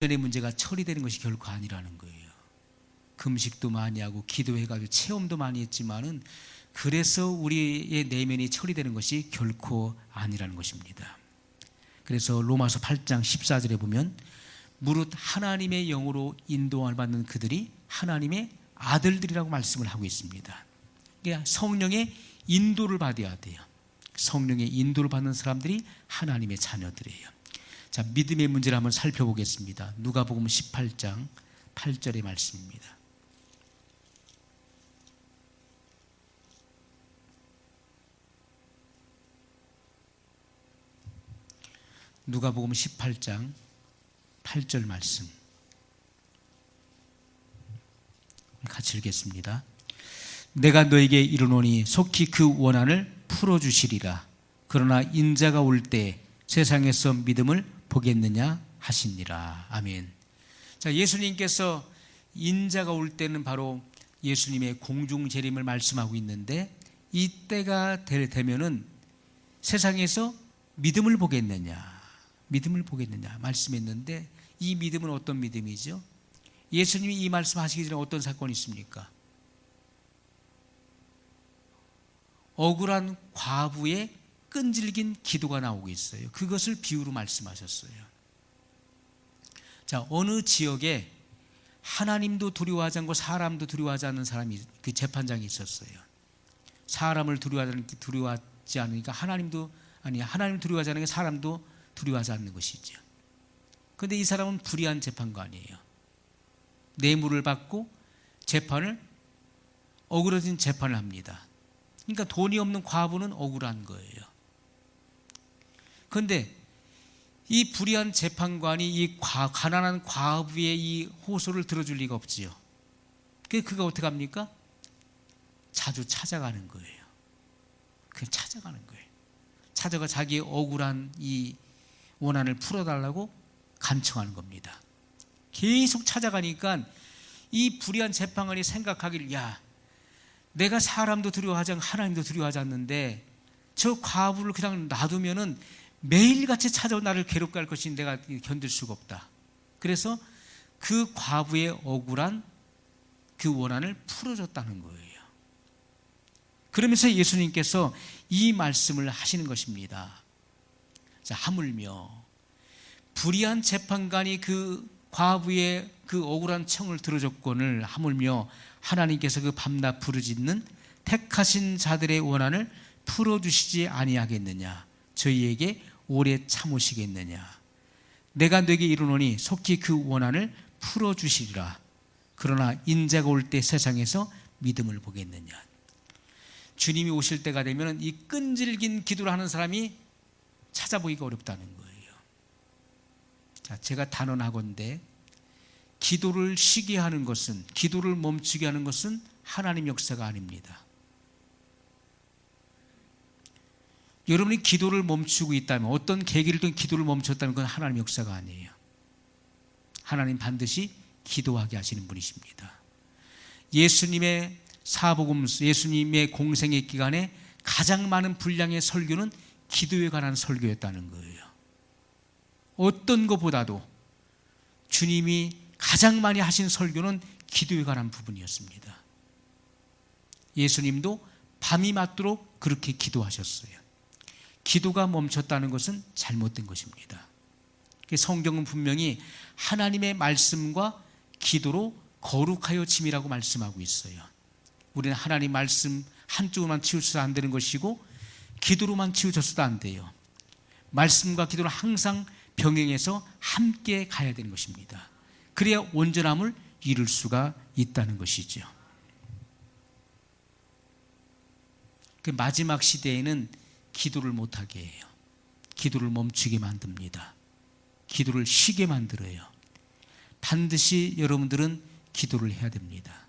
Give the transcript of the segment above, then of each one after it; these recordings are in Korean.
내면의 문제가 처리되는 것이 결코 아니라는 거예요. 금식도 많이 하고 기도해가지고 체험도 많이 했지만은 그래서 우리의 내면이 처리되는 것이 결코 아니라는 것입니다. 그래서 로마서 8장 14절에 보면 무릇 하나님의 영으로 인도함을 받는 그들이 하나님의 아들들이라고 말씀을 하고 있습니다. 그러니까 성령의 인도를 받아야 돼요. 성령의 인도를 받는 사람들이 하나님의 자녀들이에요. 자, 믿음의 문제를 한번 살펴보겠습니다. 누가복음 18장 8절의 말씀입니다. 누가복음 18장 8절 말씀 같이 읽겠습니다. 내가 너에게 이르노니 속히 그 원한을 풀어주시리라. 그러나 인자가 올 때 세상에서 믿음을 보겠느냐 하시니라. 아멘. 자, 예수님께서 인자가 올 때는 바로 예수님의 공중 재림을 말씀하고 있는데, 이때가 되면은 세상에서 믿음을 보겠느냐 말씀했는데, 이 믿음은 어떤 믿음이죠? 예수님이 이 말씀하시기 전에 어떤 사건이 있습니까? 억울한 과부의 끈질긴 기도가 나오고 있어요. 그것을 비유로 말씀하셨어요. 자, 어느 지역에 하나님도 두려워하지 않고 사람도 두려워하지 않는 사람이, 그 재판장이 있었어요. 사람을 두려워하지 않으니까 하나님 두려워하지 않으니까 사람도 두려워하지 않는 것이죠. 그런데 이 사람은 불의한 재판관이에요. 뇌물을 받고 억울해진 재판을 합니다. 그러니까 돈이 없는 과부는 억울한 거예요. 그런데 이 불의한 재판관이 이 가난한 과부의 이 호소를 들어줄 리가 없지요. 그가 어떻게 합니까? 자주 찾아가는 거예요. 찾아가 자기의 억울한 이 원한을 풀어달라고 간청하는 겁니다. 계속 찾아가니까 이 불의한 재판관이 생각하길, 야, 내가 사람도 두려워하지 않고 하나님도 두려워하지 않는데 저 과부를 그냥 놔두면은 매일같이 찾아온 나를 괴롭게 할 것이 내가 견딜 수가 없다. 그래서 그 과부의 억울한 그 원한을 풀어줬다는 거예요. 그러면서 예수님께서 이 말씀을 하시는 것입니다. 자, 하물며 불의한 재판관이 그 과부의 그 억울한 청을 들어줬건을 하물며 하나님께서 그 밤낮 부르짖는 택하신 자들의 원한을 풀어주시지 아니하겠느냐? 저희에게 오래 참으시겠느냐? 내가 너에게 이르노니 속히 그 원한을 풀어주시리라. 그러나 인자가 올 때 세상에서 믿음을 보겠느냐? 주님이 오실 때가 되면 이 끈질긴 기도를 하는 사람이 찾아보기가 어렵다는 거예요. 자, 제가 단언하건대 기도를 쉬게 하는 것은, 기도를 멈추게 하는 것은 하나님 역사가 아닙니다. 여러분이 기도를 멈추고 있다면, 어떤 계기를 통해 기도를 멈췄다면 그건 하나님 역사가 아니에요. 하나님 반드시 기도하게 하시는 분이십니다. 예수님의 사복음서, 예수님의 공생의 기간에 가장 많은 분량의 설교는 기도에 관한 설교였다는 거예요. 어떤 것보다도 주님이 가장 많이 하신 설교는 기도에 관한 부분이었습니다. 예수님도 밤이 맞도록 그렇게 기도하셨어요. 기도가 멈췄다는 것은 잘못된 것입니다. 성경은 분명히 하나님의 말씀과 기도로 거룩하여 짐이라고 말씀하고 있어요. 우리는 하나님 말씀 한쪽으로만 치우쳐서 안 되는 것이고 기도로만 치우쳐서도 안 돼요. 말씀과 기도는 항상 병행해서 함께 가야 되는 것입니다. 그래야 온전함을 이룰 수가 있다는 것이죠. 그 마지막 시대에는 기도를 못하게 해요. 기도를 멈추게 만듭니다. 기도를 쉬게 만들어요. 반드시 여러분들은 기도를 해야 됩니다.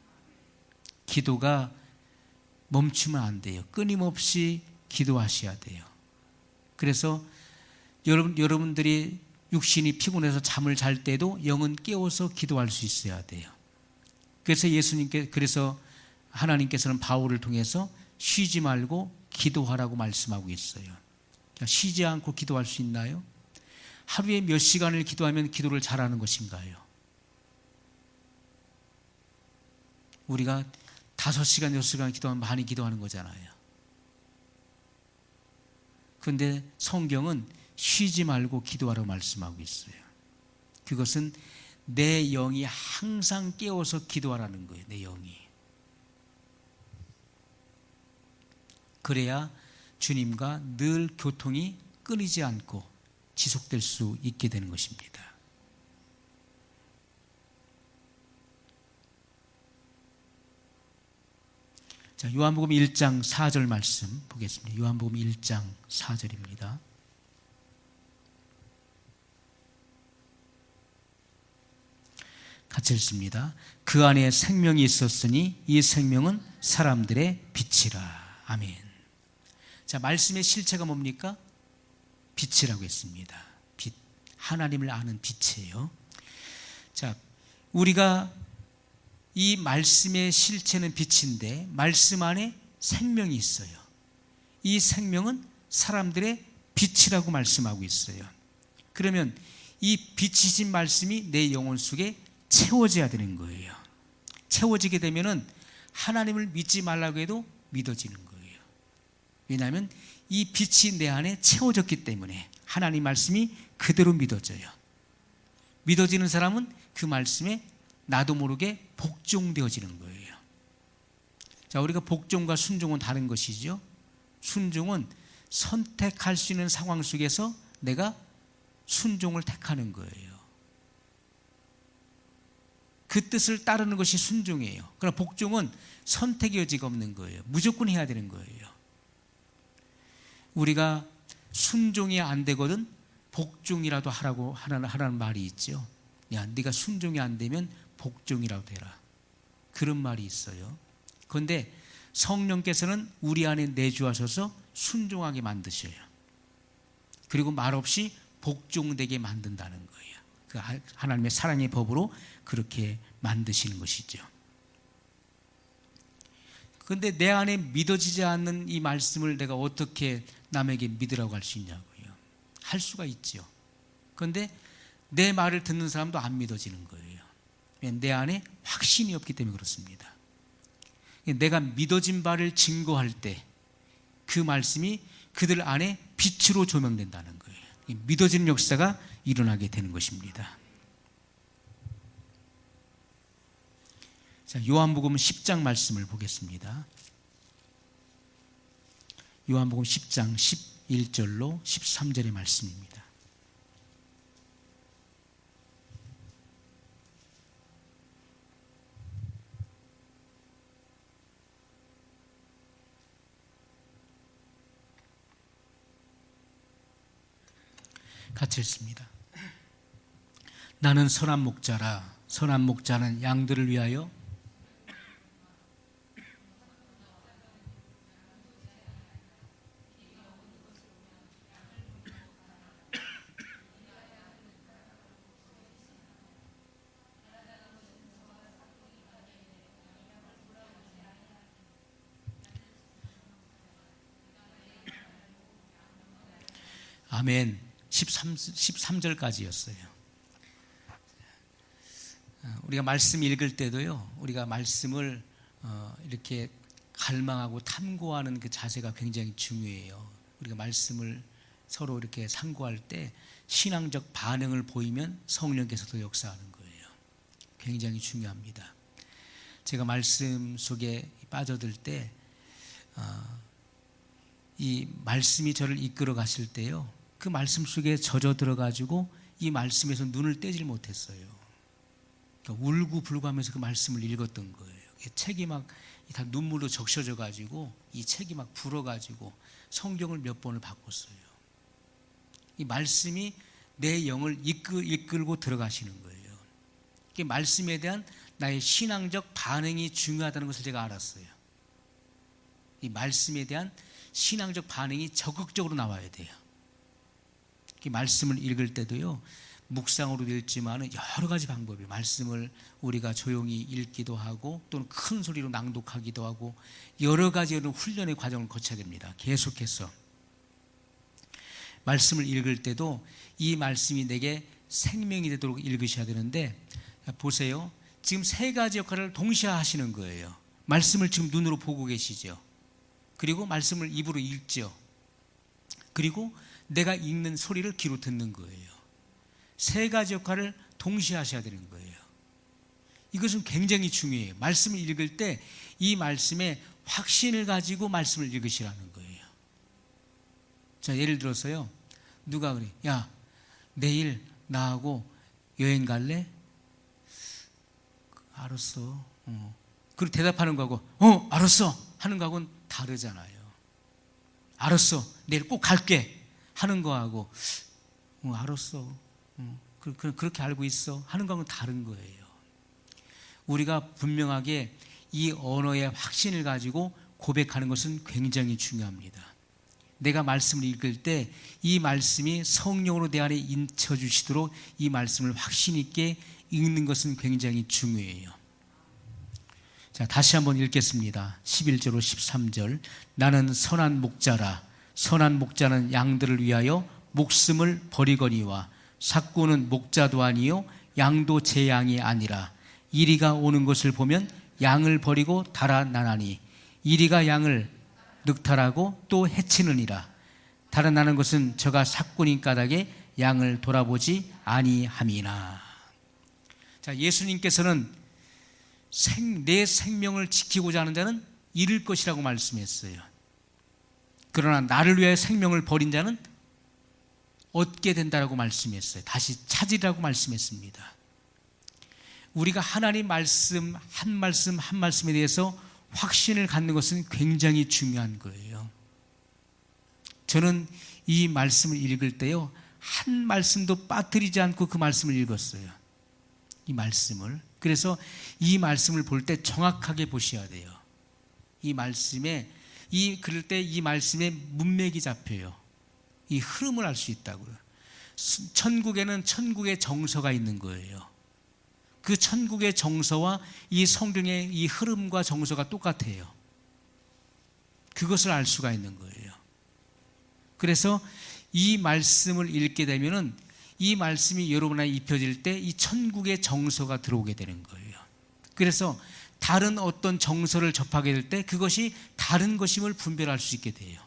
기도가 멈추면 안 돼요. 끊임없이 기도하셔야 돼요. 그래서 여러분들이 육신이 피곤해서 잠을 잘 때도 영은 깨워서 기도할 수 있어야 돼요. 그래서 하나님께서는 바울을 통해서 쉬지 말고 기도하라고 말씀하고 있어요. 쉬지 않고 기도할 수 있나요? 하루에 몇 시간을 기도하면 기도를 잘하는 것인가요? 우리가 5시간, 6시간 기도하면 많이 기도하는 거잖아요. 그런데 성경은 쉬지 말고 기도하라고 말씀하고 있어요. 그것은 내 영이 항상 깨워서 기도하라는 거예요. 내 영이. 그래야 주님과 늘 교통이 끊이지 않고 지속될 수 있게 되는 것입니다. 자, 요한복음 1장 4절 말씀 보겠습니다. 요한복음 1장 4절입니다. 같이 읽습니다. 그 안에 생명이 있었으니 이 생명은 사람들의 빛이라. 아멘. 자, 말씀의 실체가 뭡니까? 빛이라고 했습니다. 빛. 하나님을 아는 빛이에요. 자, 우리가 이 말씀의 실체는 빛인데 말씀 안에 생명이 있어요. 이 생명은 사람들의 빛이라고 말씀하고 있어요. 그러면 이 빛이신 말씀이 내 영혼 속에 채워져야 되는 거예요. 채워지게 되면은 하나님을 믿지 말라고 해도 믿어지는 거예요. 왜냐하면 이 빛이 내 안에 채워졌기 때문에 하나님 말씀이 그대로 믿어져요. 믿어지는 사람은 그 말씀에 나도 모르게 복종되어지는 거예요. 자, 우리가 복종과 순종은 다른 것이죠. 순종은 선택할 수 있는 상황 속에서 내가 순종을 택하는 거예요. 그 뜻을 따르는 것이 순종이에요. 그러나 복종은 선택의 여지가 없는 거예요. 무조건 해야 되는 거예요. 우리가 순종이 안 되거든 복종이라도 하라고 하라는 말이 있죠. 야, 네가 순종이 안 되면 복종이라도 해라. 그런 말이 있어요. 그런데 성령께서는 우리 안에 내주하셔서 순종하게 만드셔요. 그리고 말없이 복종되게 만든다는 거예요. 그 하나님의 사랑의 법으로 그렇게 만드시는 것이죠. 그런데 내 안에 믿어지지 않는 이 말씀을 내가 어떻게 남에게 믿으라고 할 수 있냐고요. 할 수가 있죠. 그런데 내 말을 듣는 사람도 안 믿어지는 거예요. 내 안에 확신이 없기 때문에 그렇습니다. 내가 믿어진 바를 증거할 때 그 말씀이 그들 안에 빛으로 조명된다는 거예요. 믿어지는 역사가 일어나게 되는 것입니다. 자, 요한복음 10장 말씀을 보겠습니다. 요한복음 10장 11절로 13절의 말씀입니다. 같이 읽습니다. 나는 선한 목자라. 선한 목자는 양들을 위하여 아멘. 13절까지였어요. 우리가 말씀 읽을 때도요, 우리가 말씀을 이렇게 갈망하고 탐구하는 그 자세가 굉장히 중요해요. 우리가 말씀을 서로 이렇게 상고할 때 신앙적 반응을 보이면 성령께서도 역사하는 거예요. 굉장히 중요합니다. 제가 말씀 속에 빠져들 때 이 말씀이 저를 이끌어 가실 때요, 그 말씀 속에 젖어 들어가지고 이 말씀에서 눈을 떼질 못했어요. 그러니까 울고불고하면서 그 말씀을 읽었던 거예요. 책이 막 다 눈물로 적셔져 가지고 이 책이 막 불어가지고 성경을 몇 번을 바꿨어요. 이 말씀이 내 영을 이끌고 들어가시는 거예요. 이 말씀에 대한 나의 신앙적 반응이 중요하다는 것을 제가 알았어요. 이 말씀에 대한 신앙적 반응이 적극적으로 나와야 돼요. 이 말씀을 읽을 때도요, 묵상으로도 읽지만 여러 가지 방법이, 말씀을 우리가 조용히 읽기도 하고 또는 큰 소리로 낭독하기도 하고 여러 가지 훈련의 과정을 거쳐야 됩니다. 계속해서 말씀을 읽을 때도 이 말씀이 내게 생명이 되도록 읽으셔야 되는데, 보세요. 지금 세 가지 역할을 동시에 하시는 거예요. 말씀을 지금 눈으로 보고 계시죠. 그리고 말씀을 입으로 읽죠. 그리고 내가 읽는 소리를 귀로 듣는 거예요. 세 가지 역할을 동시에 하셔야 되는 거예요. 이것은 굉장히 중요해요. 말씀을 읽을 때 이 말씀에 확신을 가지고 말씀을 읽으시라는 거예요. 자, 예를 들어서요, 누가 그래, 야, 내일 나하고 여행 갈래? 알았어. 그리고 대답하는 거하고 알았어 하는 거하고는 다르잖아요. 알았어, 내일 꼭 갈게 하는 거하고 알았어, 그렇게 알고 있어 하는 거하고는 다른 거예요. 우리가 분명하게 이 언어의 확신을 가지고 고백하는 것은 굉장히 중요합니다. 내가 말씀을 읽을 때 이 말씀이 성령으로 내 안에 인쳐주시도록 이 말씀을 확신 있게 읽는 것은 굉장히 중요해요. 자, 다시 한번 읽겠습니다. 11절로 13절. 나는 선한 목자라. 선한 목자는 양들을 위하여 목숨을 버리거니와 삭구는 목자도 아니요 양도 제 양이 아니라 이리가 오는 것을 보면 양을 버리고 달아나나니 이리가 양을 늑탈하고 또 해치느니라. 달아나는 것은 저가 삭군인 까닭에 양을 돌아보지 아니함이나. 자, 예수님께서는 내 생명을 지키고자 하는 자는 잃을 것이라고 말씀했어요. 그러나 나를 위하여 생명을 버린 자는 얻게 된다라고 말씀했어요. 다시 찾으리라고 말씀했습니다. 우리가 하나님 말씀 한 말씀에 대해서 확신을 갖는 것은 굉장히 중요한 거예요. 저는 이 말씀을 읽을 때요, 한 말씀도 빠뜨리지 않고 그 말씀을 읽었어요. 이 말씀을. 그래서 이 말씀을 볼 때 정확하게 보셔야 돼요. 이 말씀에, 그럴 때 이 말씀에 문맥이 잡혀요. 이 흐름을 알 수 있다고요. 천국에는 천국의 정서가 있는 거예요. 그 천국의 정서와 이 성경의 이 흐름과 정서가 똑같아요. 그것을 알 수가 있는 거예요. 그래서 이 말씀을 읽게 되면은 이 말씀이 여러분 안에 입혀질 때 이 천국의 정서가 들어오게 되는 거예요. 그래서 다른 어떤 정서를 접하게 될 때 그것이 다른 것임을 분별할 수 있게 돼요.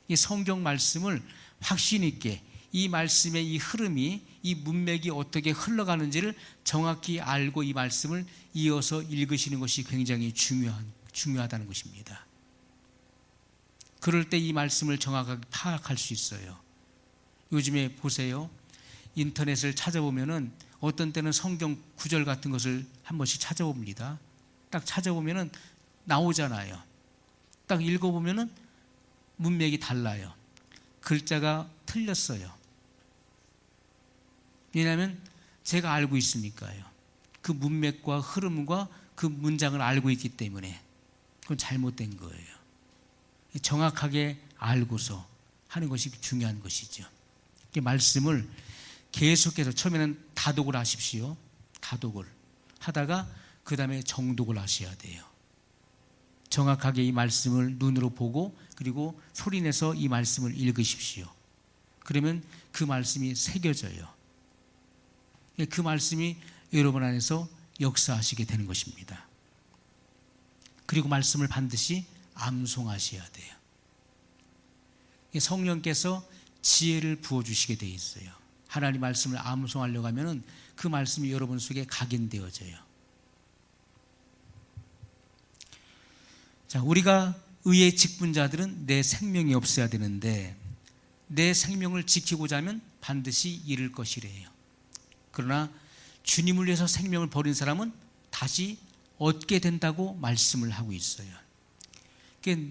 이 성경 말씀을 확신 있게 이 말씀의 이 흐름이, 이 문맥이 어떻게 흘러가는지를 정확히 알고 이 말씀을 이어서 읽으시는 것이 굉장히 중요하다는 것입니다. 그럴 때 이 말씀을 정확하게 파악할 수 있어요. 요즘에 보세요. 인터넷을 찾아보면은 어떤 때는 성경 구절 같은 것을 한 번씩 찾아봅니다. 딱 찾아보면은 나오잖아요. 딱 읽어보면은 문맥이 달라요. 글자가 틀렸어요. 왜냐하면 제가 알고 있으니까요. 그 문맥과 흐름과 그 문장을 알고 있기 때문에 그건 잘못된 거예요. 정확하게 알고서 하는 것이 중요한 것이죠. 말씀을 계속해서 처음에는 다독을 하십시오. 다독을 하다가 그 다음에 정독을 하셔야 돼요. 정확하게 이 말씀을 눈으로 보고 그리고 소리내서 이 말씀을 읽으십시오. 그러면 그 말씀이 새겨져요. 그 말씀이 여러분 안에서 역사하시게 되는 것입니다. 그리고 말씀을 반드시 암송하셔야 돼요. 성령께서 지혜를 부어주시게 되어 있어요. 하나님 말씀을 암송하려고 하면 그 말씀이 여러분 속에 각인되어져요. 자, 우리가 의의 직분자들은 내 생명이 없어야 되는데 내 생명을 지키고자 하면 반드시 잃을 것이래요. 그러나 주님을 위해서 생명을 버린 사람은 다시 얻게 된다고 말씀을 하고 있어요.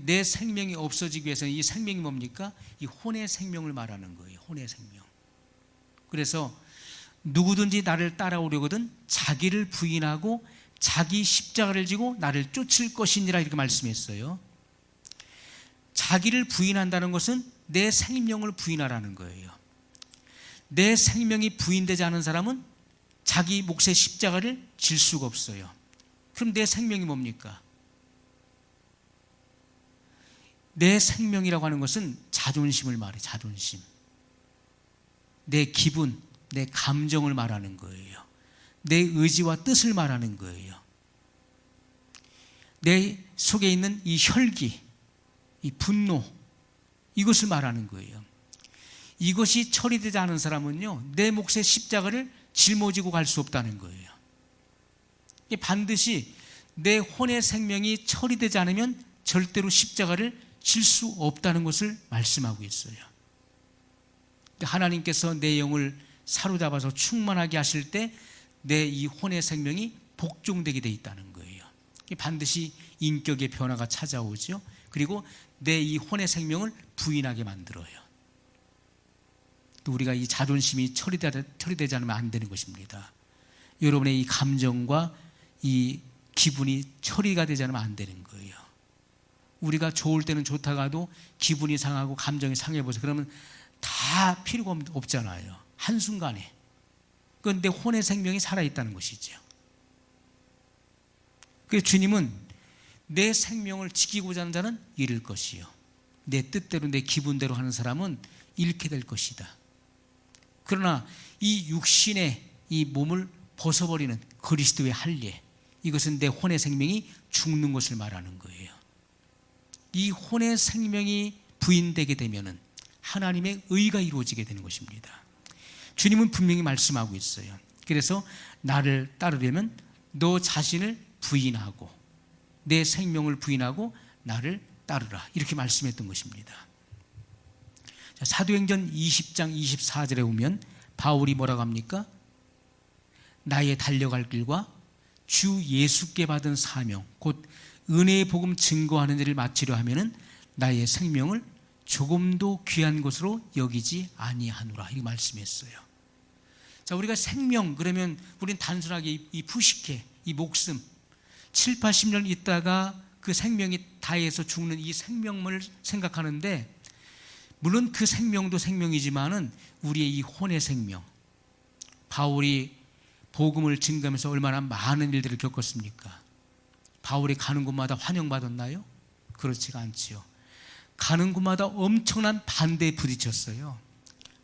내 생명이 없어지기 위해서는 이 생명이 뭡니까? 이 혼의 생명을 말하는 거예요. 혼의 생명. 그래서 누구든지 나를 따라오려거든 자기를 부인하고 자기 십자가를 지고 나를 쫓을 것이니라 이렇게 말씀했어요. 자기를 부인한다는 것은 내 생명을 부인하라는 거예요. 내 생명이 부인되지 않은 사람은 자기 몫의 십자가를 질 수가 없어요. 그럼 내 생명이 뭡니까? 내 생명이라고 하는 것은 자존심을 말해. 자존심. 내 기분, 내 감정을 말하는 거예요. 내 의지와 뜻을 말하는 거예요. 내 속에 있는 이 혈기, 이 분노, 이것을 말하는 거예요. 이것이 처리되지 않은 사람은요, 내 몫의 십자가를 짊어지고 갈 수 없다는 거예요. 반드시 내 혼의 생명이 처리되지 않으면 절대로 십자가를 질 수 없다는 것을 말씀하고 있어요. 하나님께서 내 영을 사로잡아서 충만하게 하실 때 내 이 혼의 생명이 복종되게 돼 있다는 거예요. 반드시 인격의 변화가 찾아오죠. 그리고 내 이 혼의 생명을 부인하게 만들어요. 또 우리가 이 자존심이 처리되지 않으면 안 되는 것입니다. 여러분의 이 감정과 이 기분이 처리가 되지 않으면 안 되는 거예요. 우리가 좋을 때는 좋다가도 기분이 상하고 감정이 상해보세요. 그러면 다 필요가 없잖아요. 한순간에. 그런데 혼의 생명이 살아있다는 것이죠. 그래서 주님은 내 생명을 지키고자 하는 자는 잃을 것이요, 내 뜻대로 내 기분대로 하는 사람은 잃게 될 것이다. 그러나 이 육신의 이 몸을 벗어버리는 그리스도의 할례, 이것은 내 혼의 생명이 죽는 것을 말하는 거예요. 이 혼의 생명이 부인되게 되면은 하나님의 의가 이루어지게 되는 것입니다. 주님은 분명히 말씀하고 있어요. 그래서 나를 따르려면 너 자신을 부인하고 내 생명을 부인하고 나를 따르라, 이렇게 말씀했던 것입니다. 사도행전 20장 24절에 보면 바울이 뭐라고 합니까? 나의 달려갈 길과 주 예수께 받은 사명, 곧 은혜의 복음 증거하는 일을 마치려 하면은 나의 생명을 조금도 귀한 것으로 여기지 아니하노라, 이렇게 말씀했어요. 자, 우리가 생명 그러면 우리는 단순하게 이 부식해, 이 목숨 7, 80년 있다가 그 생명이 다해서 죽는 이 생명을 생각하는데, 물론 그 생명도 생명이지만은 우리의 이 혼의 생명, 바울이 복음을 증거하면서 얼마나 많은 일들을 겪었습니까? 바울이 가는 곳마다 환영받았나요? 그렇지가 않지요. 가는 곳마다 엄청난 반대에 부딪혔어요.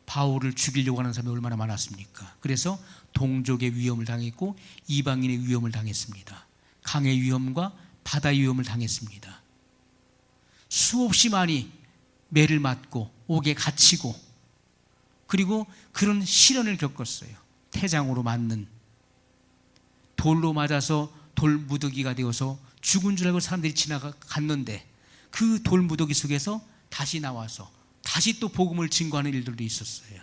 바울을 죽이려고 하는 사람이 얼마나 많았습니까? 그래서 동족의 위험을 당했고 이방인의 위험을 당했습니다. 강의 위험과 바다의 위험을 당했습니다. 수없이 많이 매를 맞고 옥에 갇히고, 그리고 그런 시련을 겪었어요. 태장으로 맞는, 돌로 맞아서 돌무더기가 되어서 죽은 줄 알고 사람들이 지나갔는데 그 돌무더기 속에서 다시 나와서 다시 또 복음을 증거하는 일들도 있었어요.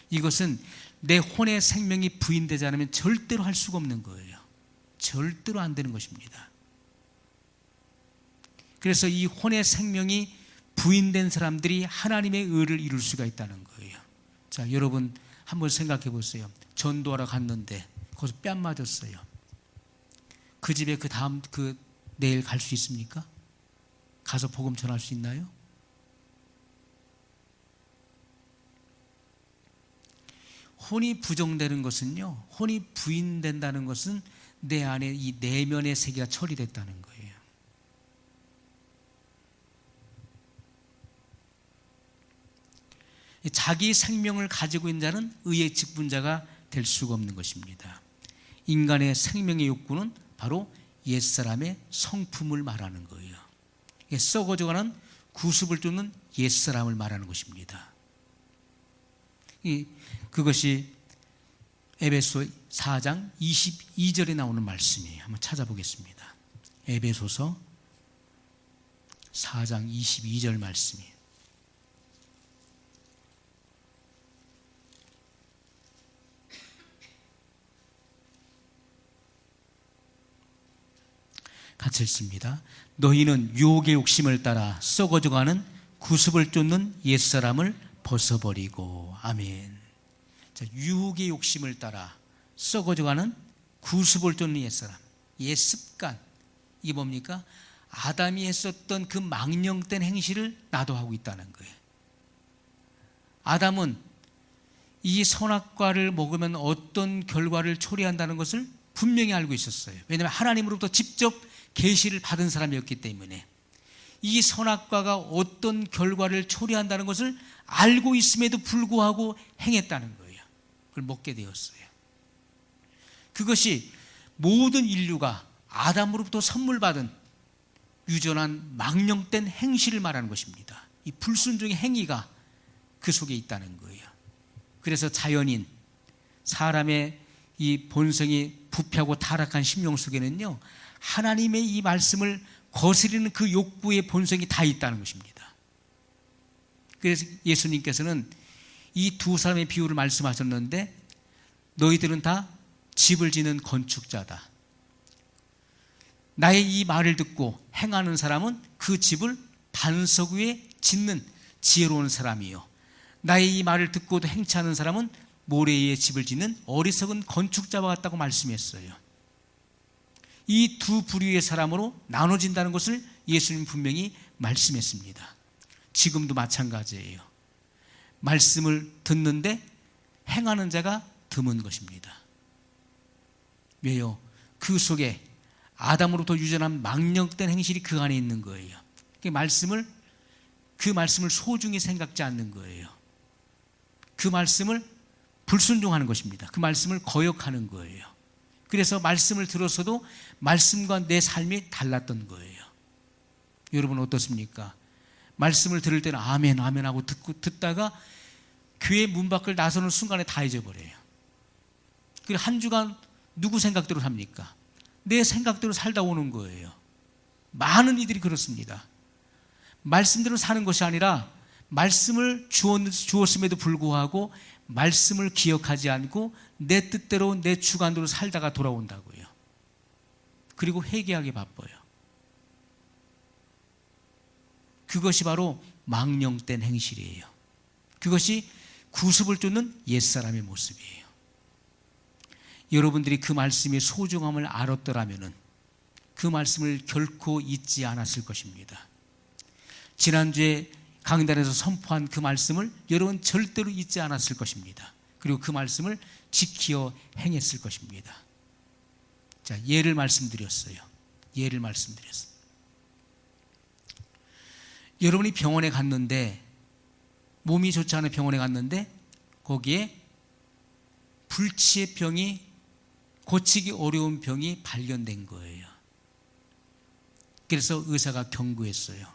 이것은 내 혼의 생명이 부인되지 않으면 절대로 할 수가 없는 거예요. 절대로 안 되는 것입니다. 그래서 이 혼의 생명이 부인된 사람들이 하나님의 의를 이룰 수가 있다는 거예요. 자, 여러분 한번 생각해 보세요. 전도하러 갔는데 거기서 뺨 맞았어요. 그 집에 내일 갈 수 있습니까? 가서 복음 전할 수 있나요? 혼이 부정되는 것은요, 혼이 부인된다는 것은 내 안에 이 내면의 세계가 처리됐다는 거예요. 자기 생명을 가지고 있는 자는 의의 직분자가 될 수가 없는 것입니다. 인간의 생명의 욕구는 바로 옛사람의 성품을 말하는 거예요. 썩어져가는 구습을 쫓는 옛사람을 말하는 것입니다. 그것이 에베소 4장 22절에 나오는 말씀이에요. 한번 찾아보겠습니다. 에베소서 4장 22절 말씀이에요. 같이 읽습니다. 너희는 유혹의 욕심을 따라 썩어져가는 구습을 쫓는 옛사람을 벗어버리고. 아멘. 자, 유혹의 욕심을 따라 썩어져가는 구습을 쫓는 옛사람, 옛습관, 이게 뭡니까? 아담이 했었던 그 망령된 행실을 나도 하고 있다는 거예요. 아담은 이 선악과를 먹으면 어떤 결과를 초래한다는 것을 분명히 알고 있었어요. 왜냐하면 하나님으로부터 직접 계시를 받은 사람이었기 때문에 이 선악과가 어떤 결과를 초래한다는 것을 알고 있음에도 불구하고 행했다는 거예요. 그걸 먹게 되었어요. 그것이 모든 인류가 아담으로부터 선물 받은 유전한 망령된 행실을 말하는 것입니다. 이 불순종의 행위가 그 속에 있다는 거예요. 그래서 자연인, 사람의 이 본성이 부패하고 타락한 심령 속에는요, 하나님의 이 말씀을 거스리는 그 욕구의 본성이 다 있다는 것입니다. 그래서 예수님께서는 이 두 사람의 비유를 말씀하셨는데, 너희들은 다 집을 지는 건축자다. 나의 이 말을 듣고 행하는 사람은 그 집을 반석 위에 짓는 지혜로운 사람이요, 나의 이 말을 듣고도 행치 않은 사람은 모래 위에 집을 짓는 어리석은 건축자와 같다고 말씀했어요. 이 두 부류의 사람으로 나눠진다는 것을 예수님 분명히 말씀했습니다. 지금도 마찬가지예요. 말씀을 듣는데 행하는 자가 드문 것입니다. 왜요? 그 속에 아담으로부터 유전한 망령된 행실이 그 안에 있는 거예요. 그 말씀을 소중히 생각지 않는 거예요. 그 말씀을 불순종하는 것입니다. 그 말씀을 거역하는 거예요. 그래서 말씀을 들었어도 말씀과 내 삶이 달랐던 거예요. 여러분 어떻습니까? 말씀을 들을 때는 아멘 아멘 하고 듣다가 교회 문 밖을 나서는 순간에 다 잊어버려요. 그리고 한 주간 누구 생각대로 삽니까? 내 생각대로 살다 오는 거예요. 많은 이들이 그렇습니다. 말씀대로 사는 것이 아니라 말씀을 주었음에도 불구하고 말씀을 기억하지 않고 내 뜻대로 내 주관대로 살다가 돌아온다고요. 그리고 회개하기 바빠요. 그것이 바로 망령된 행실이에요. 그것이 구습을 쫓는 옛사람의 모습이에요. 여러분들이 그 말씀의 소중함을 알았더라면 그 말씀을 결코 잊지 않았을 것입니다. 지난주에 강단에서 선포한 그 말씀을 여러분 절대로 잊지 않았을 것입니다. 그리고 그 말씀을 지키어 행했을 것입니다. 자, 예를 말씀드렸어요. 여러분이 병원에 갔는데, 몸이 좋지 않은 병원에 갔는데 거기에 불치의 병이, 고치기 어려운 병이 발견된 거예요. 그래서 의사가 경고했어요.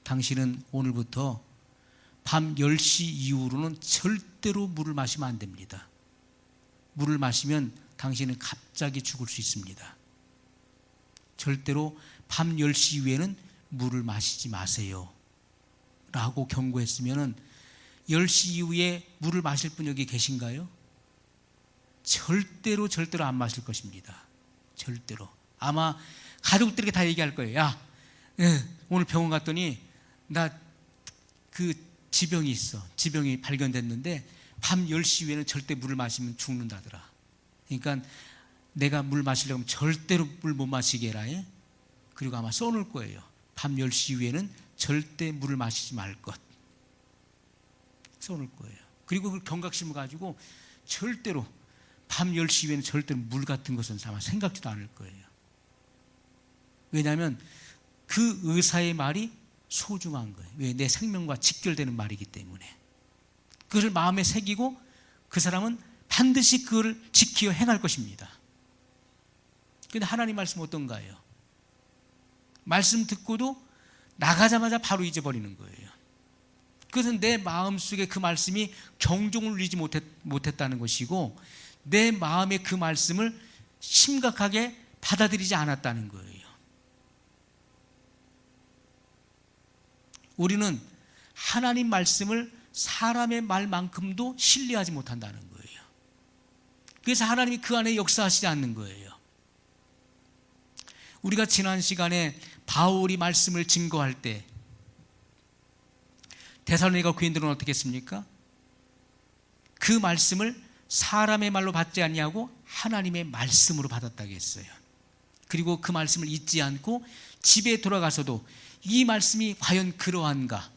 당신은 오늘부터 밤 10시 이후로는 절대로 물을 마시면 안 됩니다. 물을 마시면 당신은 갑자기 죽을 수 있습니다. 절대로 밤 10시 이후에는 물을 마시지 마세요 라고 경고했으면 10시 이후에 물을 마실 분 여기 계신가요? 절대로 안 마실 것입니다. 절대로. 아마 가족들에게 다 얘기할 거예요. 야, 오늘 병원 갔더니 나 그 지병이 있어. 지병이 발견됐는데 밤 10시 이후에는 절대 물을 마시면 죽는다더라. 그러니까 내가 물 마시려고 하면 절대로 물 못 마시게 해라. 그리고 아마 써놓을 거예요. 밤 10시 이후에는 절대 물을 마시지 말 것. 써놓을 거예요. 그리고 그 경각심을 가지고 절대로 밤 10시 이후에는 절대로 물 같은 것은 아마 생각지도 않을 거예요. 왜냐하면 그 의사의 말이 소중한 거예요. 왜? 내 생명과 직결되는 말이기 때문에. 그것을 마음에 새기고 그 사람은 반드시 그걸 지키어 행할 것입니다. 그런데 하나님 말씀 어떤가요? 말씀 듣고도 나가자마자 바로 잊어버리는 거예요. 그것은 내 마음속에 그 말씀이 경종을 울리지 못했다는 것이고, 내 마음에 그 말씀을 심각하게 받아들이지 않았다는 거예요. 우리는 하나님 말씀을 사람의 말만큼도 신뢰하지 못한다는 거예요. 그래서 하나님이 그 안에 역사하시지 않는 거예요. 우리가 지난 시간에 바울이 말씀을 증거할 때 데살로니가 교인들은 어떻게 했습니까? 그 말씀을 사람의 말로 받지 아니하고 하나님의 말씀으로 받았다고 했어요. 그리고 그 말씀을 잊지 않고 집에 돌아가서도 이 말씀이 과연 그러한가?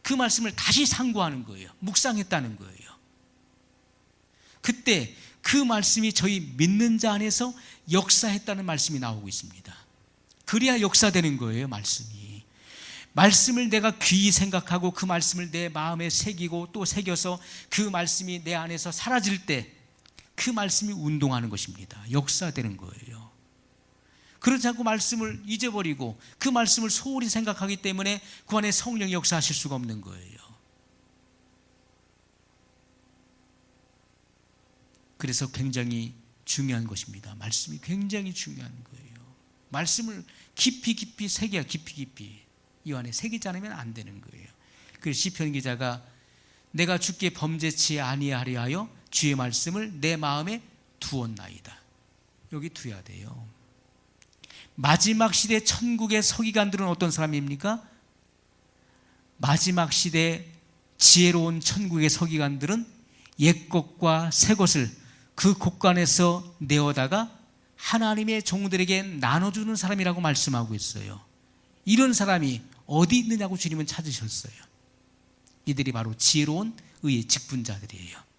그 말씀을 다시 상고하는 거예요. 묵상했다는 거예요. 그때 그 말씀이 저희 믿는 자 안에서 역사했다는 말씀이 나오고 있습니다. 그래야 역사되는 거예요, 말씀이. 말씀을 내가 귀히 생각하고 그 말씀을 내 마음에 새기고 또 새겨서 그 말씀이 내 안에서 사라질 때 그 말씀이 운동하는 것입니다. 역사되는 거예요. 그렇지 않고 말씀을 잊어버리고 그 말씀을 소홀히 생각하기 때문에 그 안에 성령이 역사하실 수가 없는 거예요. 그래서 굉장히 중요한 것입니다. 말씀이 굉장히 중요한 거예요. 말씀을 깊이 새겨야 깊이 이 안에 새기지 않으면 안 되는 거예요. 그래서 시편 기자가 내가 주께 범죄치 아니하려 하여 주의 말씀을 내 마음에 두었나이다. 여기 두어야 돼요. 마지막 시대 천국의 서기관들은 어떤 사람입니까? 마지막 시대 지혜로운 천국의 서기관들은 옛것과 새것을 그 곳간에서 내어다가 하나님의 종들에게 나눠주는 사람이라고 말씀하고 있어요. 이런 사람이 어디 있느냐고 주님은 찾으셨어요. 이들이 바로 지혜로운 의의 직분자들이에요.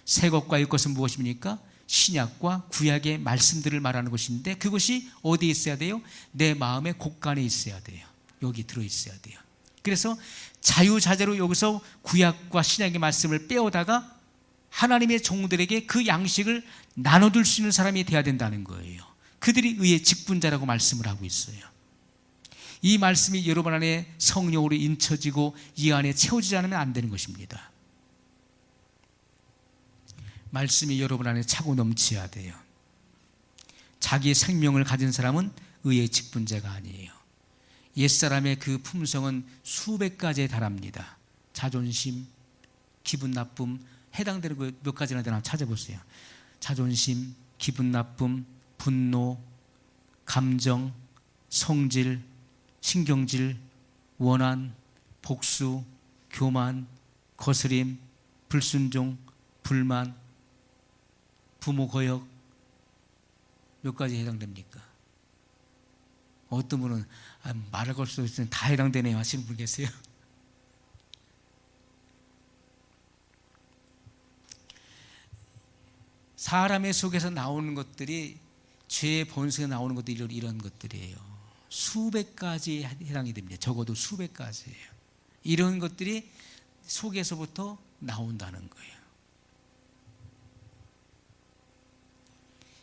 새 것과 옛 것은 무엇입니까? 신약과 구약의 말씀들을 말하는 것인데 그것이 어디에 있어야 돼요? 내 마음의 곳간에 있어야 돼요. 여기 들어있어야 돼요. 그래서 자유자재로 여기서 구약과 신약의 말씀을 빼오다가 하나님의 종들에게 그 양식을 나눠줄 수 있는 사람이 되어야 된다는 거예요. 그들이 의의 직분자라고 말씀을 하고 있어요. 이 말씀이 여러분 안에 성령으로 인쳐지고 이 안에 채워지지 않으면 안 되는 것입니다. 말씀이 여러분 안에 차고 넘쳐야 돼요. 자기의 생명을 가진 사람은 의의 직분자가 아니에요. 옛사람의 그 품성은 수백 가지에 달합니다. 자존심, 기분 나쁨, 해당되는 거 몇 가지나 되나 찾아보세요. 자존심, 기분 나쁨, 분노, 감정, 성질, 신경질, 원한, 복수, 교만, 거스림, 불순종, 불만, 부모 거역, 몇 가지 해당됩니까? 어떤 분은 말할 걸 수 있으면 다 해당되네요 하시는 분 계세요. 사람의 속에서 나오는 것들이 죄의 본성에 나오는 것들이 이런 것들이에요. 수백 가지에 해당이 됩니다. 적어도 수백 가지예요. 이런 것들이 속에서부터 나온다는 거예요.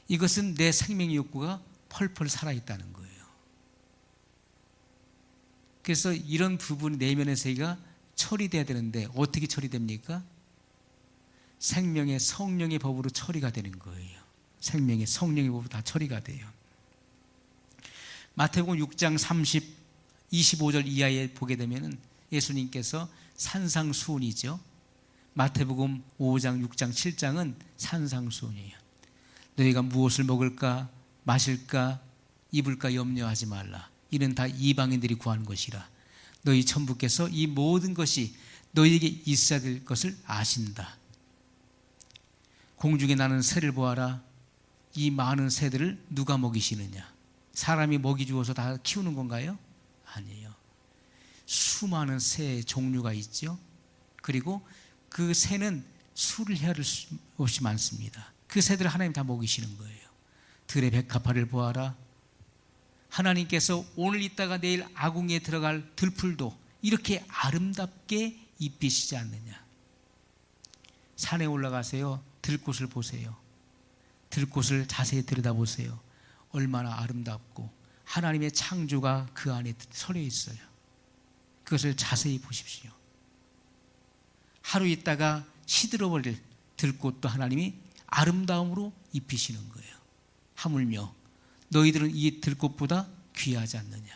이것은 내 생명의 욕구가 펄펄 살아있다는 거예요. 그래서 이런 부분 내면의 세계가 처리돼야 되는데 어떻게 처리됩니까? 생명의 성령의 법으로 처리가 되는 거예요. 생명의 성령의 법으로 다 처리가 돼요. 마태복음 6장 25절 이하에 보게 되면 예수님께서 산상수훈이죠. 마태복음 5장, 6장, 7장은 산상수훈이에요. 너희가 무엇을 먹을까 마실까 입을까 염려하지 말라. 이는 다 이방인들이 구하는 것이라. 너희 천부께서 이 모든 것이 너희에게 있어야 될 것을 아신다. 공중에 나는 새를 보아라. 이 많은 새들을 누가 먹이시느냐? 사람이 먹이 주어서 다 키우는 건가요? 아니에요. 수많은 새의 종류가 있죠. 그리고 그 새는 수를 헤아릴 수 없이 많습니다. 그 새들을 하나님 다 먹이시는 거예요. 들의 백합화를 보아라. 하나님께서 오늘 있다가 내일 아궁이에 들어갈 들풀도 이렇게 아름답게 입히시지 않느냐. 산에 올라가세요. 들꽃을 보세요. 들꽃을 자세히 들여다보세요. 얼마나 아름답고 하나님의 창조가 그 안에 서려 있어요. 그것을 자세히 보십시오. 하루 있다가 시들어버릴 들꽃도 하나님이 아름다움으로 입히시는 거예요. 하물며 너희들은 이 들꽃보다 귀하지 않느냐.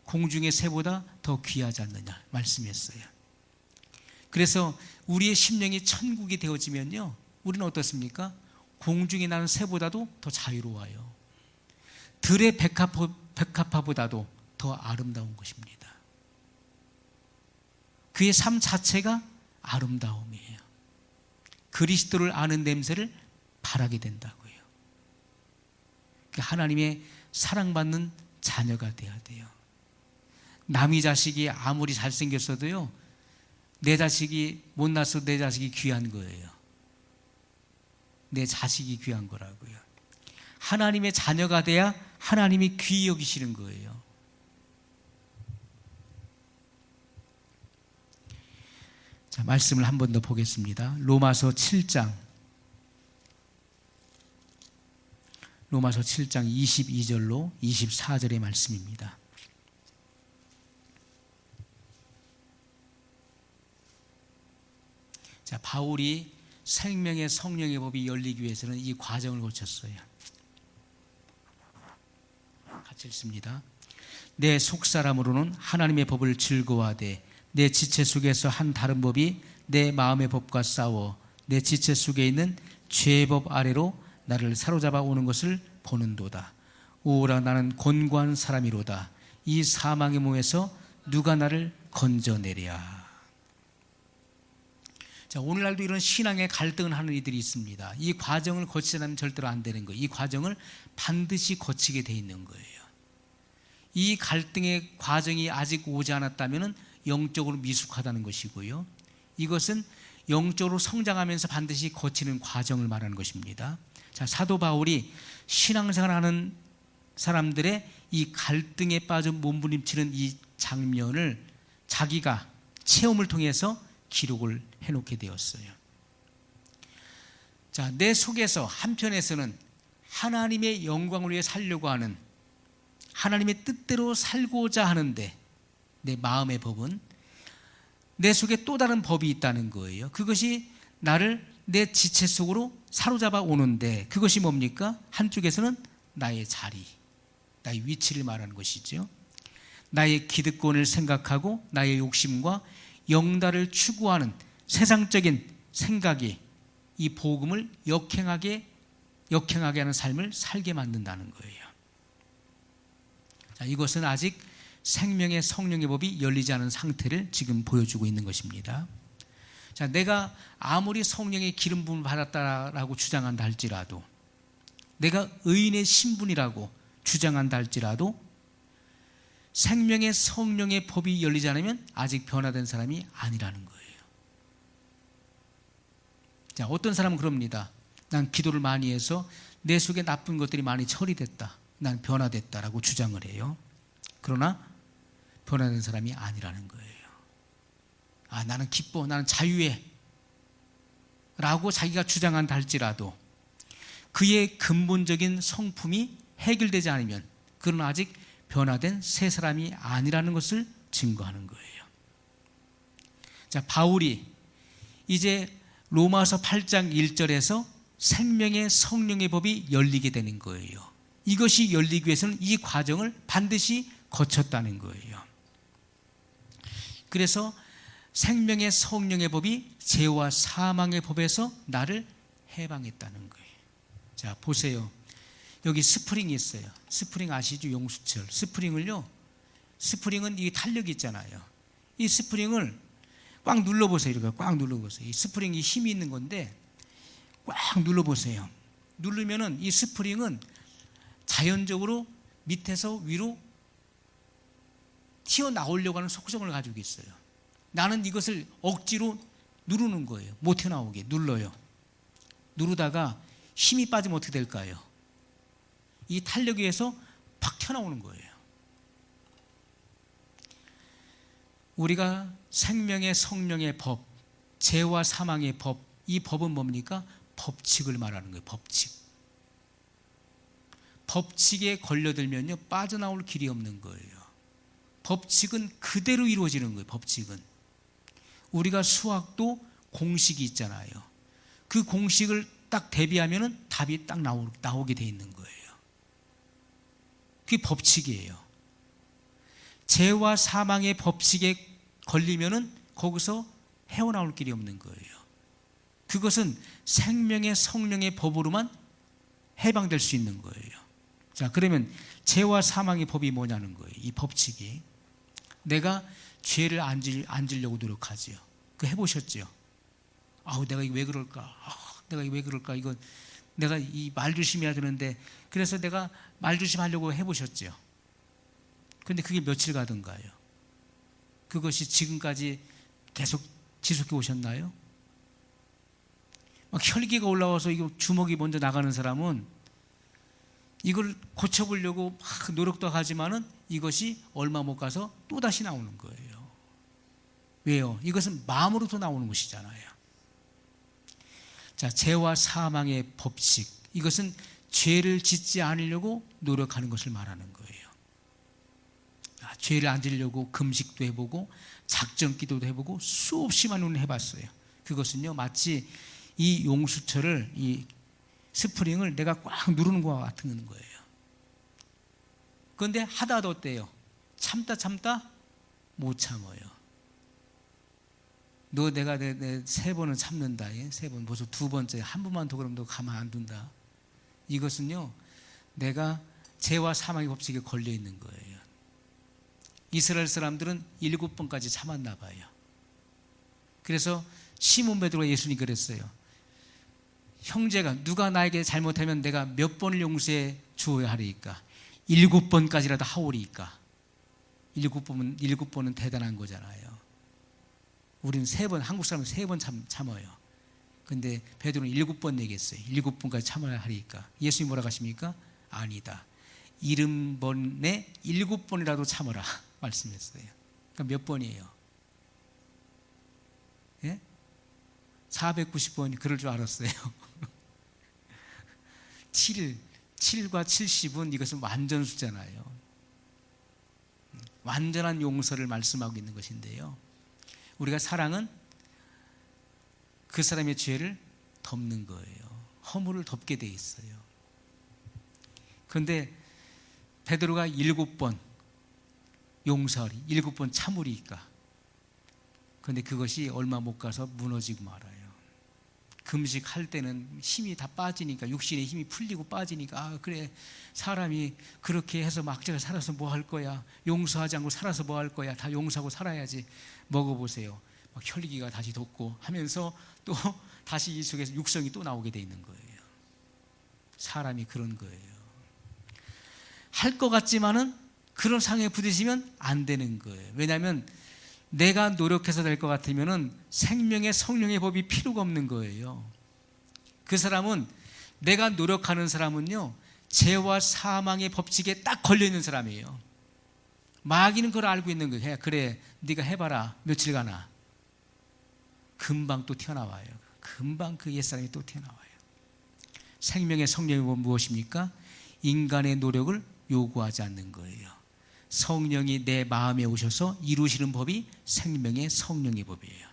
공중의 새보다 더 귀하지 않느냐 말씀했어요. 그래서 우리의 심령이 천국이 되어지면요, 우리는 어떻습니까? 공중에 나는 새보다도 더 자유로워요. 들의 백합화보다도 더 아름다운 것입니다. 그의 삶 자체가 아름다움이에요. 그리스도를 아는 냄새를 바라게 된다고요. 하나님의 사랑받는 자녀가 돼야 돼요. 남의 자식이 아무리 잘생겼어도요, 내 자식이 못났어도 내 자식이 귀한 거예요. 내 자식이 귀한 거라고요. 하나님의 자녀가 돼야 하나님이 귀히 여기시는 거예요. 자, 말씀을 한 번 더 보겠습니다. 로마서 7장 22절로 24절의 말씀입니다. 자, 바울이 생명의 성령의 법이 열리기 위해서는 이 과정을 거쳤어요. 같이 읽습니다. 내 속사람으로는 하나님의 법을 즐거워하되 내 지체 속에서 한 다른 법이 내 마음의 법과 싸워 내 지체 속에 있는 죄의 법 아래로 나를 사로잡아 오는 것을 보는도다. 오라 나는 곤고한 사람이로다. 이 사망의 몸에서 누가 나를 건져내랴. 자, 오늘날도 이런 신앙의 갈등을 하는 이들이 있습니다. 이 과정을 거치지 않으면 절대로 안 되는 거예요. 이 과정을 반드시 거치게 돼 있는 거예요. 이 갈등의 과정이 아직 오지 않았다면 영적으로 미숙하다는 것이고요. 이것은 영적으로 성장하면서 반드시 거치는 과정을 말하는 것입니다. 자, 사도 바울이 신앙생활하는 사람들의 이 갈등에 빠져 몸부림치는 이 장면을 자기가 체험을 통해서 기록을 해놓게 되었어요. 자, 내 속에서 한편에서는 하나님의 영광을 위해 살려고 하는, 하나님의 뜻대로 살고자 하는데 내 마음의 법은 내 속에 또 다른 법이 있다는 거예요. 그것이 나를 내 지체 속으로 사로잡아 오는데 그것이 뭡니까? 한쪽에서는 나의 자리, 나의 위치를 말하는 것이죠. 나의 기득권을 생각하고 나의 욕심과 영달을 추구하는 세상적인 생각이 이 복음을 역행하게 하는 삶을 살게 만든다는 거예요. 자, 이것은 아직 생명의 성령의 법이 열리지 않은 상태를 지금 보여주고 있는 것입니다. 자, 내가 아무리 성령의 기름 부음을 받았다라고 주장한다 할지라도, 내가 의인의 신분이라고 주장한다 할지라도 생명의 성령의 법이 열리지 않으면 아직 변화된 사람이 아니라는 거예요. 자, 어떤 사람은 그럽니다. 난 기도를 많이 해서 내 속에 나쁜 것들이 많이 처리됐다, 난 변화됐다라고 주장을 해요. 그러나 변화된 사람이 아니라는 거예요. 아, 나는 기뻐, 나는 자유해 라고 자기가 주장한다 할지라도 그의 근본적인 성품이 해결되지 않으면 그는 아직 변화된 새 사람이 아니라는 것을 증거하는 거예요. 자, 바울이 이제 로마서 8장 1절에서 생명의 성령의 법이 열리게 되는 거예요. 이것이 열리기 위해서는 이 과정을 반드시 거쳤다는 거예요. 그래서 생명의 성령의 법이 죄와 사망의 법에서 나를 해방했다는 거예요. 자, 보세요. 여기 스프링이 있어요. 스프링 아시죠? 용수철. 스프링은 이 탄력이 있잖아요. 이 스프링을 꽉 눌러보세요. 이렇게 꽉 눌러보세요. 이 스프링이 힘이 있는 건데 꽉 눌러보세요. 누르면은 이 스프링은 자연적으로 밑에서 위로 튀어나오려고 하는 속성을 가지고 있어요. 나는 이것을 억지로 누르는 거예요. 못 튀어나오게 눌러요. 누르다가 힘이 빠지면 어떻게 될까요? 이 탄력에 의해서 팍 튀어나오는 거예요. 우리가 생명의 성령의 법, 죄와 사망의 법, 이 법은 뭡니까? 법칙을 말하는 거예요. 법칙에 걸려들면요 빠져나올 길이 없는 거예요. 법칙은 그대로 이루어지는 거예요. 법칙은 우리가 수학도 공식이 있잖아요. 그 공식을 딱 대비하면은 답이 딱 나오게 돼 있는 거예요. 그게 법칙이에요. 죄와 사망의 법칙에 걸리면은 거기서 헤어나올 길이 없는 거예요. 그것은 생명의 성령의 법으로만 해방될 수 있는 거예요. 자, 그러면 죄와 사망의 법이 뭐냐는 거예요. 이 법칙이. 내가 죄를 안 지려고 노력하지요. 그거 해보셨죠? 아우, 내가 이거 왜 그럴까? 내가 이거 왜 그럴까? 이거 내가 이 말 조심해야 되는데, 그래서 내가 말 조심하려고 해보셨죠? 근데 그게 며칠 가던가요? 그것이 지금까지 계속 지속해 오셨나요? 막 혈기가 올라와서 이거 주먹이 먼저 나가는 사람은 이걸 고쳐보려고 막 노력도 하지만은 이것이 얼마 못 가서 또다시 나오는 거예요. 왜요? 이것은 마음으로부터 나오는 것이잖아요. 자, 죄와 사망의 법칙, 이것은 죄를 짓지 않으려고 노력하는 것을 말하는 거예요. 죄를 안 지려고 금식도 해보고 작정기도도 해보고 수없이 많은 걸 해봤어요. 그것은요, 마치 이 용수철을, 이 스프링을 내가 꽉 누르는 것과 같은 거예요. 그런데 하다도 어때요? 참다 못 참아요. 너 내가 내 3번은 참는다. 3번, 벌써 2번째, 한 번만 더 그러면 너 가만 안 둔다. 이것은요, 내가 죄와 사망의 법칙에 걸려 있는 거예요. 이스라엘 사람들은 7번까지 참았나 봐요. 그래서 시몬 베드로가 예수님 그랬어요. 형제가 누가 나에게 잘못하면 내가 몇 번을 용서해 주어야 하리까? 7번까지라도 하오리까? 7번은 대단한 거잖아요. 우리는 3번, 한국 사람은 3번 참아요. 근데 베드로는 7번 얘기했어요. 7번까지 참아야 하리까? 예수님이 뭐라고 하십니까? 아니다. 70번에 7번이라도 참아라 말씀했어요. 그러니까 몇 번이에요? 예? 490번 그럴 줄 알았어요. 7과 70은 이것은 완전 수잖아요. 완전한 용서를 말씀하고 있는 것인데요, 우리가 사랑은 그 사람의 죄를 덮는 거예요. 허물을 덮게 돼 있어요. 그런데 베드로가 7번 용서하리, 7번 참으리까? 그런데 그것이 얼마 못 가서 무너지고 말아요. 금식할 때는 힘이 다 빠지니까, 육신의 힘이 풀리고 빠지니까, 아 그래, 사람이 그렇게 해서 막제가 살아서 뭐 할 거야, 용서하지 않고 살아서 뭐 할 거야, 다 용서하고 살아야지. 먹어보세요. 막 혈기가 다시 돋고 하면서 또 다시 이 속에서 육성이 또 나오게 돼 있는 거예요. 사람이 그런 거예요. 할 것 같지만은 그런 상황에 부딪히면 안 되는 거예요. 왜냐하면 내가 노력해서 될 것 같으면은 생명의 성령의 법이 필요가 없는 거예요. 그 사람은, 내가 노력하는 사람은요, 죄와 사망의 법칙에 딱 걸려 있는 사람이에요. 마귀는 그걸 알고 있는 거예요. 그래, 네가 해봐라. 며칠가나 금방 또 튀어나와요. 금방 그 옛사람이 또 튀어나와요. 생명의 성령의 법은 무엇입니까? 인간의 노력을 요구하지 않는 거예요. 성령이 내 마음에 오셔서 이루시는 법이 생명의 성령의 법이에요.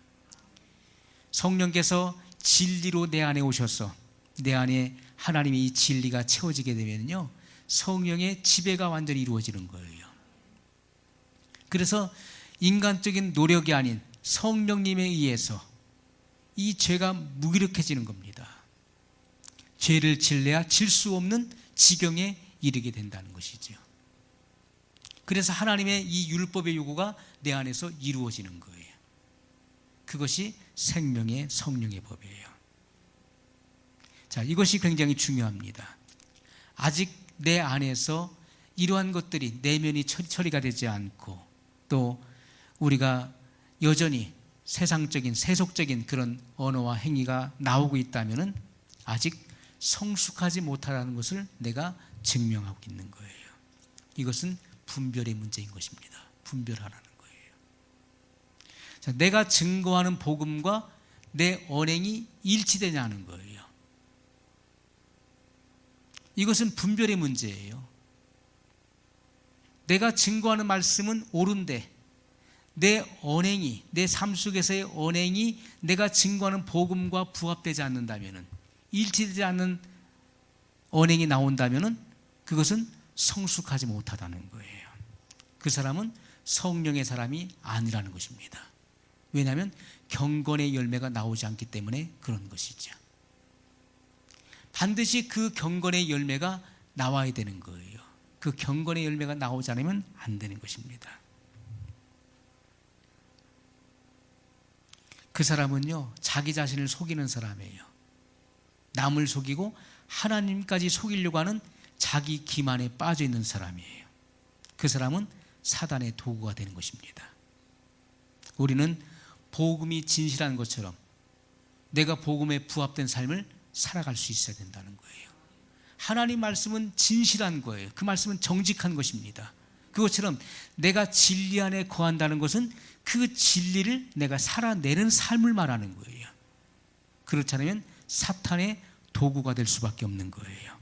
성령께서 진리로 내 안에 오셔서 내 안에 하나님의 이 진리가 채워지게 되면요, 성령의 지배가 완전히 이루어지는 거예요. 그래서 인간적인 노력이 아닌 성령님에 의해서 이 죄가 무기력해지는 겁니다. 죄를 질래야 질 수 없는 지경에 이르게 된다는 것이죠. 그래서 하나님의 이 율법의 요구가 내 안에서 이루어지는 거예요. 그것이 생명의 성령의 법이에요. 자, 이것이 굉장히 중요합니다. 아직 내 안에서 이러한 것들이 내면이 처리가 되지 않고, 또 우리가 여전히 세상적인 세속적인 그런 언어와 행위가 나오고 있다면 아직 성숙하지 못하다는 것을 내가 증명하고 있는 거예요. 이것은 분별의 문제인 것입니다. 분별하라는 거예요. 자, 내가 증거하는 복음과 내 언행이 일치되냐는 거예요. 이것은 분별의 문제예요. 내가 증거하는 말씀은 옳은데 내 언행이, 내 삶 속에서의 언행이 내가 증거하는 복음과 부합되지 않는다면, 일치되지 않는 언행이 나온다면 그것은 성숙하지 못하다는 거예요. 그 사람은 성령의 사람이 아니라는 것입니다. 왜냐하면 경건의 열매가 나오지 않기 때문에 그런 것이죠. 반드시 그 경건의 열매가 나와야 되는 거예요. 그 경건의 열매가 나오지 않으면 안 되는 것입니다. 그 사람은요, 자기 자신을 속이는 사람이에요. 남을 속이고 하나님까지 속이려고 하는 자기 기만에 빠져 있는 사람이에요. 그 사람은 사단의 도구가 되는 것입니다. 우리는 복음이 진실한 것처럼 내가 복음에 부합된 삶을 살아갈 수 있어야 된다는 거예요. 하나님 말씀은 진실한 거예요. 그 말씀은 정직한 것입니다. 그것처럼 내가 진리 안에 거한다는 것은 그 진리를 내가 살아내는 삶을 말하는 거예요. 그렇지 않으면 사탄의 도구가 될 수밖에 없는 거예요.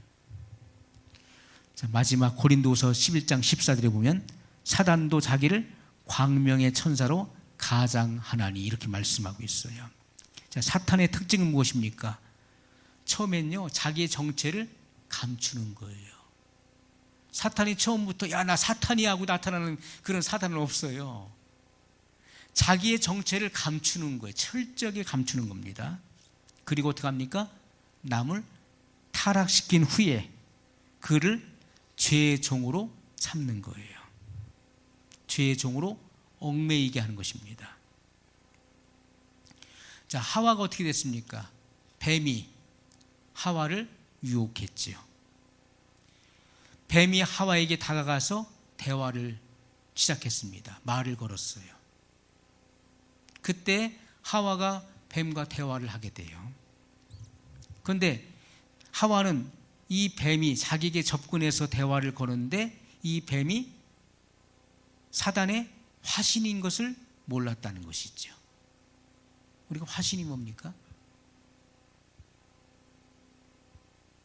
자, 마지막 고린도후서 11장 14절에 보면 사단도 자기를 광명의 천사로 가장하나니 이렇게 말씀하고 있어요. 자, 사탄의 특징은 무엇입니까? 처음엔요, 자기의 정체를 감추는 거예요. 사탄이 처음부터 야, 나 사탄이야 하고 나타나는 그런 사탄은 없어요. 자기의 정체를 감추는 거예요. 철저하게 감추는 겁니다. 그리고 어떻게 합니까? 남을 타락시킨 후에 그를 죄의 종으로 삼는 거예요. 죄의 종으로 얽매이게 하는 것입니다. 자, 하와가 어떻게 됐습니까? 뱀이 하와를 유혹했지요. 뱀이 하와에게 다가가서 대화를 시작했습니다. 말을 걸었어요. 그때 하와가 뱀과 대화를 하게 돼요. 그런데 하와는 이 뱀이 자기에게 접근해서 대화를 거는데 이 뱀이 사단의 화신인 것을 몰랐다는 것이죠. 우리가 화신이 뭡니까?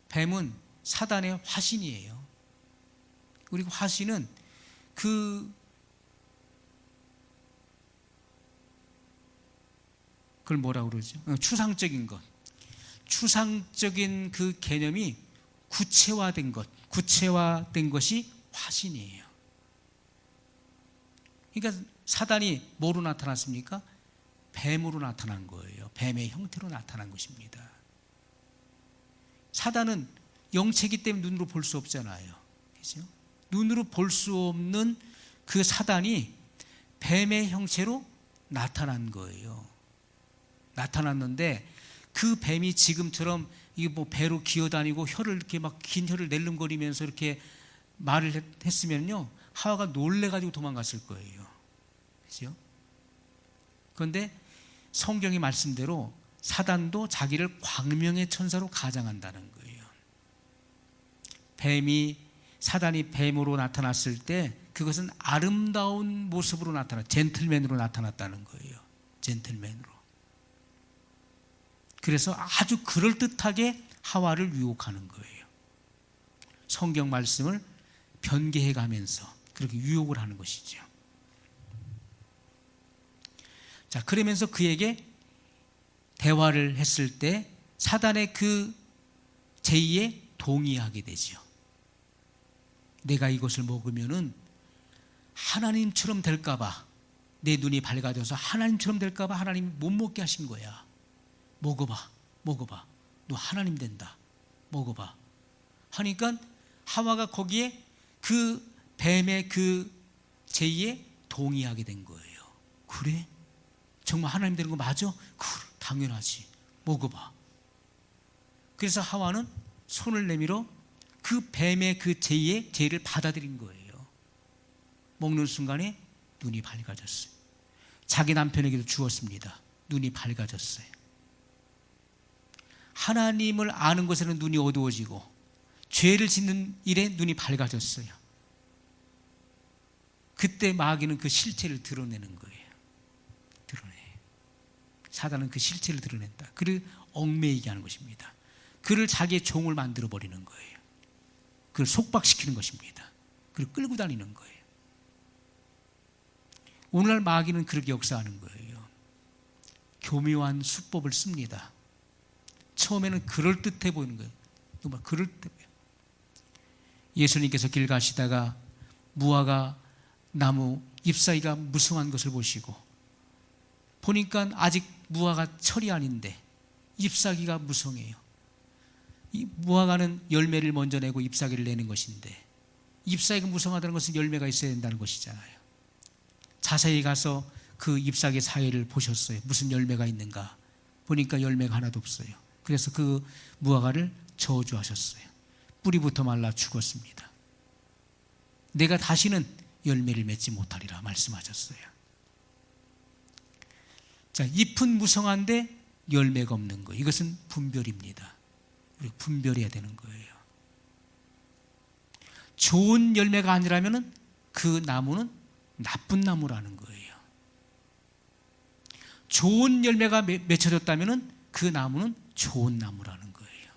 뱀은 사단의 화신이에요. 그리고 화신은 그걸 뭐라고 그러죠? 추상적인 것. 추상적인 그 개념이 구체화된 것, 구체화된 것이 화신이에요. 그러니까 사단이 뭐로 나타났습니까? 뱀으로 나타난 거예요. 뱀의 형태로 나타난 것입니다. 사단은 영체이기 때문에 눈으로 볼 수 없잖아요. 그렇죠? 눈으로 볼 수 없는 그 사단이 뱀의 형체로 나타난 거예요. 나타났는데 그 뱀이 지금처럼 이게 뭐 배로 기어다니고 혀를 이렇게 막 긴 혀를 낼름거리면서 이렇게 말을 했으면요, 하와가 놀래가지고 도망갔을 거예요. 그렇죠? 그런데 성경의 말씀대로 사단도 자기를 광명의 천사로 가장한다는 거예요. 사단이 뱀으로 나타났을 때 그것은 아름다운 모습으로 젠틀맨으로 나타났다는 거예요. 젠틀맨으로. 그래서 아주 그럴듯하게 하와를 유혹하는 거예요. 성경 말씀을 변개해 가면서 그렇게 유혹을 하는 것이죠. 자, 그러면서 그에게 대화를 했을 때 사단의 그 제의에 동의하게 되죠. 내가 이것을 먹으면은 하나님처럼 될까봐, 내 눈이 밝아져서 하나님처럼 될까봐 하나님이 못 먹게 하신 거야. 먹어봐. 너 하나님 된다. 먹어봐. 하니까 하와가 거기에 그 뱀의 그 제의에 동의하게 된 거예요. 그래? 정말 하나님 되는 거 맞아? 그래, 당연하지. 먹어봐. 그래서 하와는 손을 내밀어 그 뱀의 그 제의를 받아들인 거예요. 먹는 순간에 눈이 밝아졌어요. 자기 남편에게도 주었습니다. 눈이 밝아졌어요. 하나님을 아는 것에는 눈이 어두워지고 죄를 짓는 일에 눈이 밝아졌어요. 그때 마귀는 그 실체를 드러내는 거예요. 사단은 그 실체를 드러낸다. 그를 얽매이게 하는 것입니다. 그를 자기의 종을 만들어 버리는 거예요. 그를 속박시키는 것입니다. 그를 끌고 다니는 거예요. 오늘날 마귀는 그렇게 역사하는 거예요. 교묘한 수법을 씁니다. 처음에는 그럴듯해 보이는 거예요. 정말 그럴듯해 보여요. 예수님께서 길 가시다가 무화과 나무 잎사귀가 무성한 것을 보시고 보니까 아직 무화과 철이 아닌데 잎사귀가 무성해요. 이 무화과는 열매를 먼저 내고 잎사귀를 내는 것인데 잎사귀가 무성하다는 것은 열매가 있어야 된다는 것이잖아요. 자세히 가서 그 잎사귀 사이를 보셨어요. 무슨 열매가 있는가 보니까 열매가 하나도 없어요. 그래서 그 무화과를 저주하셨어요. 뿌리부터 말라 죽었습니다. 내가 다시는 열매를 맺지 못하리라 말씀하셨어요. 자, 잎은 무성한데 열매가 없는 거, 이것은 분별입니다. 우리가 분별해야 되는 거예요. 좋은 열매가 아니라면 그 나무는 나쁜 나무라는 거예요. 좋은 열매가 맺혀졌다면 그 나무는 좋은 나무라는 거예요.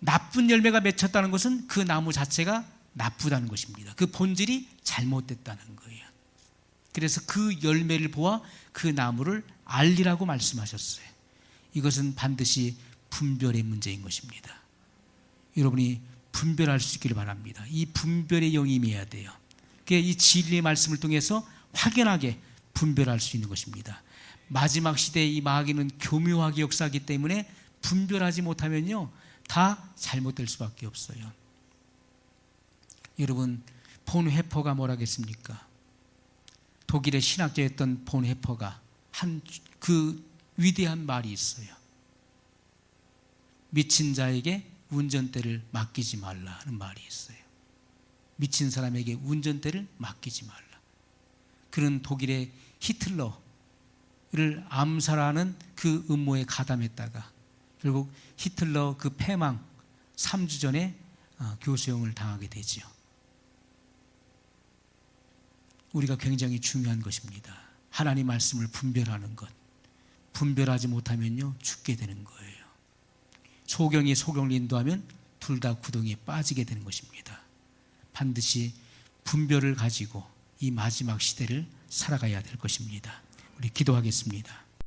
나쁜 열매가 맺혔다는 것은 그 나무 자체가 나쁘다는 것입니다. 그 본질이 잘못됐다는 거예요. 그래서 그 열매를 보아 그 나무를 알리라고 말씀하셨어요. 이것은 반드시 분별의 문제인 것입니다. 여러분이 분별할 수 있기를 바랍니다. 이 분별의 영이 임해야 돼요. 이 진리의 말씀을 통해서 확연하게 분별할 수 있는 것입니다. 마지막 시대의 이 마귀는 교묘하게 역사하기 때문에 분별하지 못하면요, 다 잘못될 수밖에 없어요. 여러분, 본 회퍼가 뭐라겠습니까? 독일의 신학자였던 본 회퍼가 한 그 위대한 말이 있어요. 미친 자에게 운전대를 맡기지 말라 하는 말이 있어요. 미친 사람에게 운전대를 맡기지 말라. 그는 독일의 히틀러를 암살하는 그 음모에 가담했다가 결국 히틀러 그 패망 3주 전에 교수형을 당하게 되지요. 우리가 굉장히 중요한 것입니다. 하나님 말씀을 분별하는 것. 분별하지 못하면요, 죽게 되는 거예요. 소경이 소경을 인도하면 둘 다 구덩이에 빠지게 되는 것입니다. 반드시 분별을 가지고 이 마지막 시대를 살아가야 될 것입니다. 우리 기도하겠습니다.